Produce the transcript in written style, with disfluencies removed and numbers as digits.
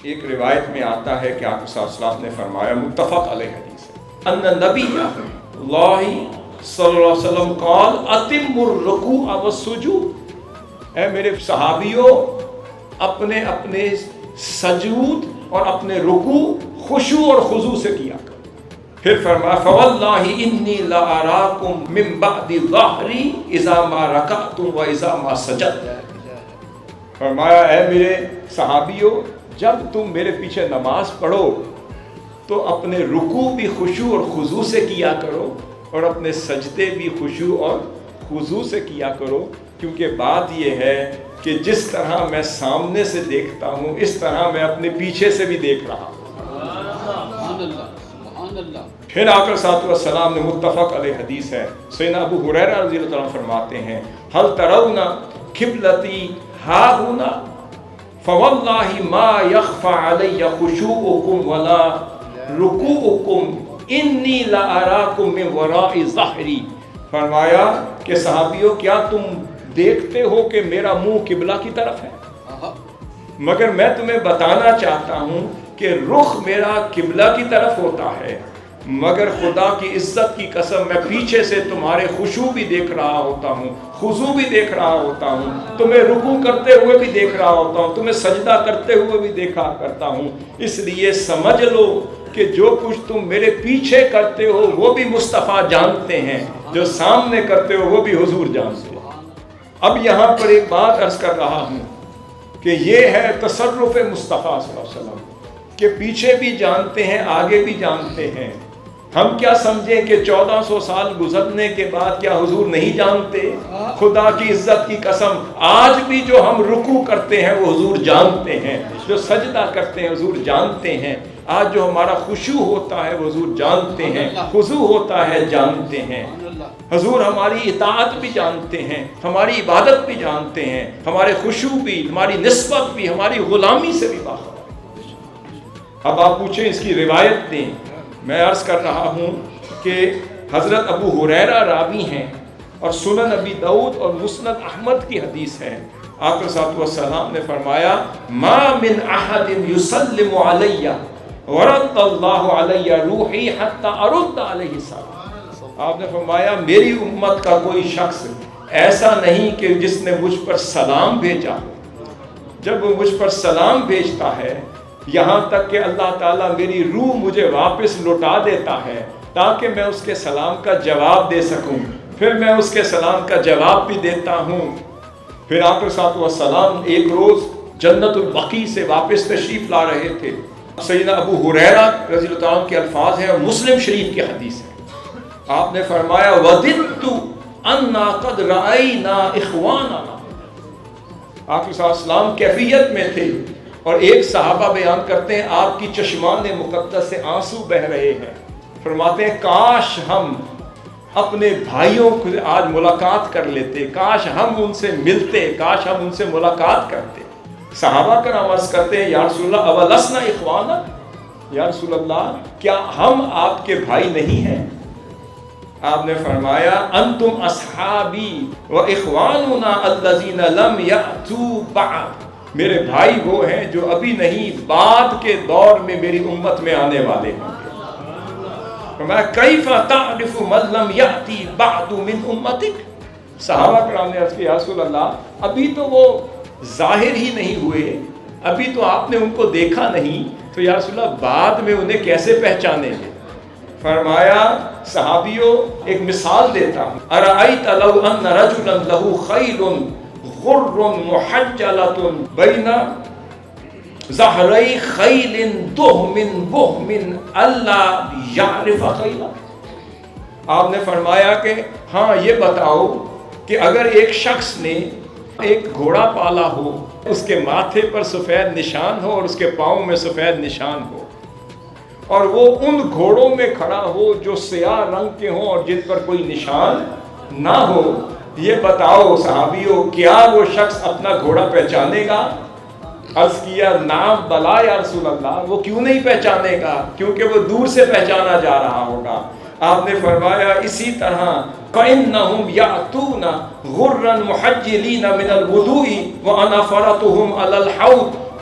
ایک روایت میں آتا ہے کہ آپ صلی اللہ علیہ وسلم نے فرمایا، متفق علیہ حدیث ہے، ان نبی اللہ صلی اللہ علیہ وسلم قال اتم الرکوع والسجود، اے میرے صحابیوں اپنے اپنے سجود اور اپنے رکوع خشوع اور خضوع سے کیا کرو۔ پھر فرمایا فواللہ انی لاراکم من بعد ظہری اذا ما رکعتم و اذا ما سجدتم، فرمایا اے میرے صحابیوں جب تم میرے پیچھے نماز پڑھو تو اپنے رکوع بھی خشوع اور خضوع سے کیا کرو اور اپنے سجدے بھی خشوع اور خضوع سے کیا کرو، کیونکہ بات یہ ہے کہ جس طرح میں سامنے سے دیکھتا ہوں اس طرح میں اپنے پیچھے سے بھی دیکھ رہا ہوں۔ پھر آقا صلی اللہ علیہ وسلم نے متفق علیہ حدیث ہے، سیدنا ابو ہریرہ رضی اللہ عنہ فرماتے ہیں ہل ترون قبلتی ہا ہونا فواللہ ما یخفى علی خشوعکم ولا رکوعکم انی لاراکم من وراء ظہری، فرمایا کہ صحابیوں کیا تم دیکھتے ہو کہ میرا منہ قبلہ کی طرف ہے، مگر میں تمہیں بتانا چاہتا ہوں کہ رخ میرا قبلہ کی طرف ہوتا ہے، مگر خدا کی عزت کی قسم میں پیچھے سے تمہارے خشوع بھی دیکھ رہا ہوتا ہوں، خضوع بھی دیکھ رہا ہوتا ہوں، تمہیں رکوع کرتے ہوئے بھی دیکھ رہا ہوتا ہوں، تمہیں سجدہ کرتے ہوئے بھی دیکھا کرتا ہوں، اس لیے سمجھ لو کہ جو کچھ تم میرے پیچھے کرتے ہو وہ بھی مصطفیٰ جانتے ہیں، جو سامنے کرتے ہو وہ بھی حضور جانتے ہیں۔ اب یہاں پر ایک بات عرض کر رہا ہوں کہ یہ ہے تصرف مصطفیٰ صلی اللہ علیہ وسلم کہ پیچھے بھی جانتے ہیں آگے بھی جانتے ہیں۔ ہم کیا سمجھیں کہ 1400 سال گزرنے کے بعد کیا حضور نہیں جانتے؟ خدا کی عزت کی قسم آج بھی جو ہم رکوع کرتے ہیں وہ حضور جانتے ہیں، جو سجدہ کرتے ہیں حضور جانتے ہیں، آج جو ہمارا خشوع ہوتا ہے وہ حضور جانتے ہیں، خضوع ہوتا ہے جانتے ہیں، حضور ہماری اطاعت بھی جانتے ہیں، ہماری عبادت بھی جانتے ہیں، ہمارے خشوع بھی، ہماری نسبت بھی، ہماری غلامی سے بھی باخبر۔ اب آپ پوچھیں اس کی روایت دیں، میں عرض کر رہا ہوں کہ حضرت ابو ہریرہ راوی ہیں اور سنن ابی داؤد اور مسند احمد کی حدیث ہے، آقا صلی اللہ علیہ وسلم نے فرمایا ما من احد یسلم علی ورد اللہ علی روحی حتی ارد علیہ السلام، آپ نے فرمایا میری امت کا کوئی شخص ایسا نہیں کہ جس نے مجھ پر سلام بھیجا، جب وہ مجھ پر سلام بھیجتا ہے یہاں تک کہ اللہ تعالیٰ میری روح مجھے واپس لوٹا دیتا ہے تاکہ میں اس کے سلام کا جواب دے سکوں، پھر میں اس کے سلام کا جواب بھی دیتا ہوں۔ پھر آقا صلی اللہ علیہ وسلم ایک روز جنت البقیع سے واپس تشریف لا رہے تھے، سیدنا ابو ہریرہ رضی اللہ عنہ کے الفاظ ہیں اور مسلم شریف کی حدیث ہے، آپ نے فرمایا وَدِدْتُ أَنَّا قَدْ رَأَيْنَا إِخْوَانَنَا، آپ صلی اللہ علیہ وسلم کیفیت میں تھے اور ایک صحابہ بیان کرتے ہیں آپ کی چشمان مقدس سے آنسو بہ رہے ہیں، فرماتے ہیں کاش ہم اپنے بھائیوں کو آج ملاقات کر لیتے، کاش ہم ان سے ملتے، کاش ہم ان سے ملاقات کرتے۔ صحابہ کرام عرض کرتے ہیں یا رسول اللہ اولسنا اخوانا، یا رسول اللہ کیا ہم آپ کے بھائی نہیں ہیں؟ آپ نے فرمایا انتم اصحابی و اخواننا الذین لم یأتوا بعد، میرے بھائی وہ ہیں جو ابھی نہیں بعد کے دور میں میری امت میں آنے والے ہوں گے۔ فرمایا کیف تعرف من لم یأتی بعد من امتک، صحابہ کرام نے عرض کیا یا رسول اللہ ابھی تو وہ ظاہر ہی نہیں ہوئے، ابھی تو آپ نے ان کو دیکھا نہیں، تو یا رسول اللہ بعد میں انہیں کیسے پہچانیں گے؟ فرمایا صحابیوں ایک مثال دیتا ہوں، ارأیت لو ان رجلا له خیل غر محجلۃ بین ظہری خیل دہم بہم اللہ یعرف خیلا، آپ نے فرمایا کہ ہاں یہ بتاؤ کہ اگر ایک شخص نے ایک گھوڑا پالا ہو، اس کے ماتھے پر سفید نشان ہو اور اس کے پاؤں میں سفید نشان ہو، اور وہ ان گھوڑوں میں کھڑا ہو جو سیاہ رنگ کے ہوں اور جن پر کوئی نشان نہ ہو، یہ بتاؤ صحابیوں کیا وہ شخص اپنا گھوڑا پہچانے گا؟ عرض کیا نام بلا یا رسول اللہ، وہ کیوں نہیں پہچانے گا؟ کیونکہ وہ دور سے پہچانا جا رہا ہوگا۔ آپ نے فرمایا اسی طرح فَإِنَّهُمْ يَأْتُونَ غُرًّا مُحَجِّلِينَ مِنَ الْوُضُوءِ وَأَنَا فَرَطُهُمْ عَلَى الْحَوْضِ